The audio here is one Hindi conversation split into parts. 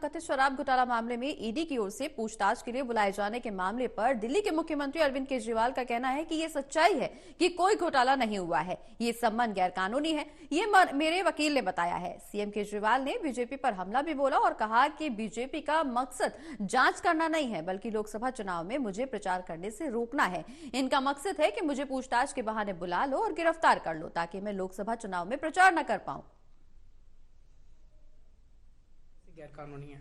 कथित शराब घोटाला मामले में ईडी की ओर से पूछताछ के लिए बुलाए जाने के मामले पर दिल्ली के मुख्यमंत्री अरविंद केजरीवाल का कहना है कि ये सच्चाई है कि कोई घोटाला नहीं हुआ है, ये संबंध गैरकानूनी है, ये मेरे वकील ने बताया है। सीएम केजरीवाल ने बीजेपी पर हमला भी बोला और कहा कि बीजेपी का मकसद जांच करना नहीं है बल्कि लोकसभा चुनाव में मुझे प्रचार करने से रोकना है। इनका मकसद है कि मुझे पूछताछ के बहाने बुला लो और गिरफ्तार कर लो ताकि मैं लोकसभा चुनाव में प्रचार न कर पाऊं। गैरकानूनी है,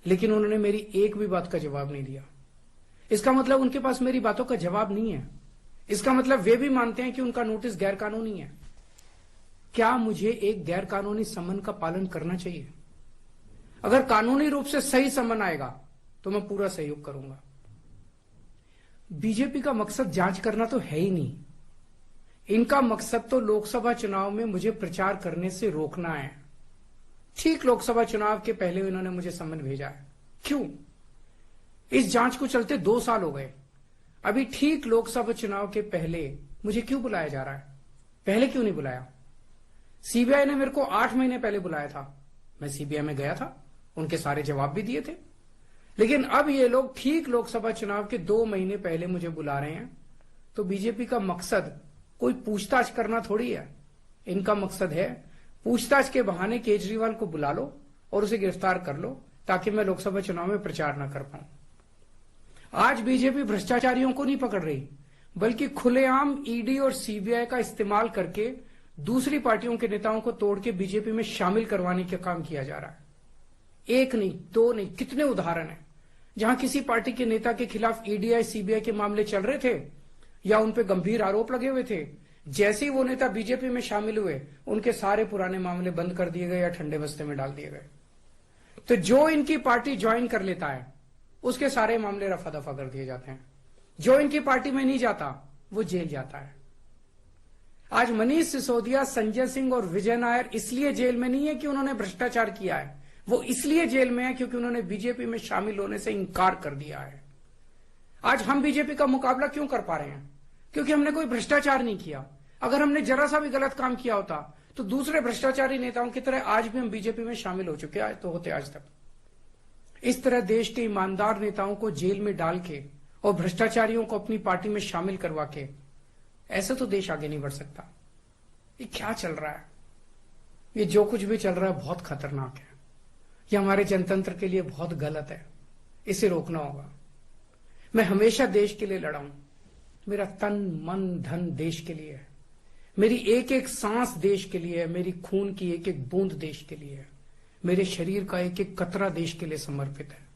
लेकिन उन्होंने मेरी एक भी बात का जवाब नहीं दिया। इसका मतलब उनके पास मेरी बातों का जवाब नहीं है। इसका मतलब वे भी मानते हैं कि उनका नोटिस गैरकानूनी है। क्या मुझे एक गैरकानूनी समन का पालन करना चाहिए? अगर कानूनी रूप से सही समन आएगा तो मैं पूरा सहयोग करूंगा। बीजेपी का मकसद जांच करना तो है ही नहीं। इनका मकसद तो लोकसभा चुनाव में मुझे प्रचार करने से रोकना है। ठीक लोकसभा चुनाव के पहले इन्होंने मुझे सम्मन भेजा है। क्यों? इस जांच को चलते 2 साल हो गए। अभी ठीक लोकसभा चुनाव के पहले मुझे क्यों बुलाया जा रहा है? पहले क्यों नहीं बुलाया? सीबीआई ने मेरे को 8 महीने पहले बुलाया था। मैं सीबीआई में गया था, उनके सारे जवाब भी दिए थे। लेकिन अब ये लोग ठीक लोकसभा चुनाव के 2 महीने पहले मुझे बुला रहे हैं। तो बीजेपी का मकसद कोई पूछताछ करना थोड़ी है। इनका मकसद है पूछताछ के बहाने केजरीवाल को बुला लो और उसे गिरफ्तार कर लो ताकि मैं लोकसभा चुनाव में प्रचार न कर पाऊं। आज बीजेपी भ्रष्टाचारियों को नहीं पकड़ रही, बल्कि खुलेआम ईडी और सीबीआई का इस्तेमाल करके दूसरी पार्टियों के नेताओं को तोड़ के बीजेपी में शामिल करवाने का काम किया जा रहा है। 1 नहीं, 2 नहीं, कितने उदाहरण हैं जहां किसी पार्टी के नेता के खिलाफ ईडी सीबीआई के मामले चल रहे थे या उन पर गंभीर आरोप लगे हुए थे। जैसे ही वो नेता बीजेपी में शामिल हुए, उनके सारे पुराने मामले बंद कर दिए गए या ठंडे बस्ते में डाल दिए गए। तो जो इनकी पार्टी ज्वाइन कर लेता है उसके सारे मामले रफा दफा कर दिए जाते हैं। जो इनकी पार्टी में नहीं जाता वो जेल जाता है। आज मनीष सिसोदिया, संजय सिंह और विजय नायर इसलिए जेल में नहीं है कि उन्होंने भ्रष्टाचार किया है, वो इसलिए जेल में है क्योंकि उन्होंने बीजेपी में शामिल होने से इंकार कर दिया है। आज हम बीजेपी का मुकाबला क्यों कर पा रहे हैं? क्योंकि हमने कोई भ्रष्टाचार नहीं किया। अगर हमने जरा सा भी गलत काम किया होता तो दूसरे भ्रष्टाचारी नेताओं की तरह आज भी हम बीजेपी में शामिल हो चुके होते आज तक। इस तरह देश के ईमानदार नेताओं को जेल में डाल के और भ्रष्टाचारियों को अपनी पार्टी में शामिल करवा के ऐसे तो देश आगे नहीं बढ़ सकता। ये क्या चल रहा है? ये जो कुछ भी चल रहा है बहुत खतरनाक है। ये हमारे जनतंत्र के लिए बहुत गलत है। इसे रोकना होगा। मैं हमेशा देश के लिए लड़ा हूं। मेरा तन मन धन देश के लिए है। मेरी एक एक सांस देश के लिए है। मेरी खून की एक एक बूंद देश के लिए है। मेरे शरीर का एक एक कतरा देश के लिए समर्पित है।